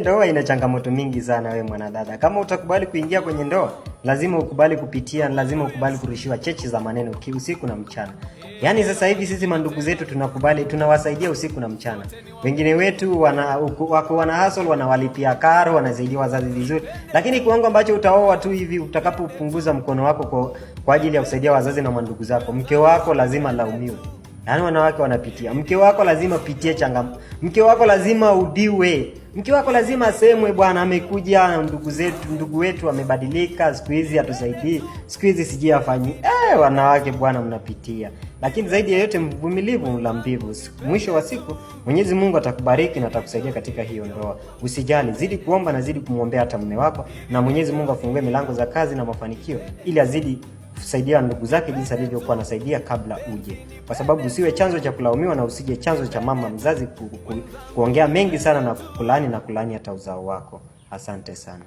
Ndoa ina changamoto mingi sana wewe mwanadada. Kama utakubali kuingia kwenye ndoa, lazima ukubali kupitia, lazima ukubali kurushiwa chechi za maneno usiku na mchana. Yaani sasa hivi sisi mandugu zetu tunakubali, tunawasaidia usiku na mchana. Wengine wetu wana hustle, wanawalipia karo, wanasaidia wazazi vizuri. Lakini kiwango ambacho utaoa tu hivi utakapopunguza mkono wako kwa ajili ya kusaidia wazazi na mandugu zako, mke wako lazima laumiwe. Yaani wanawake wanapitia. Mke wako lazima pitie changamoto. Mke wako lazima udiwe. Mke wako lazima asemwe, bwana amekuja, ndugu wetu amebadilika, siku hizi hatusaidii, siku hizi sijui afanyi. Wanawake bwana mnapitia. Lakini zaidi ya yote mvumilivu mla mbivu. Mwisho wa siku Mwenyezi Mungu atakubariki na atakusaidia katika hiyo ndoa. Usijali, zidi kuomba na zidi kumuombea hata mume wako, na Mwenyezi Mungu afungue milango za kazi na mafanikio ili azidi kusaidia ndugu zake jinsi alivyokuwa anasaidia kabla uje. Kwa sababu usiwe chanzo cha kulaumiwa na usije chanzo cha mama mzazi kuongea mengi sana na kulani hata uzao wako. Asante sana.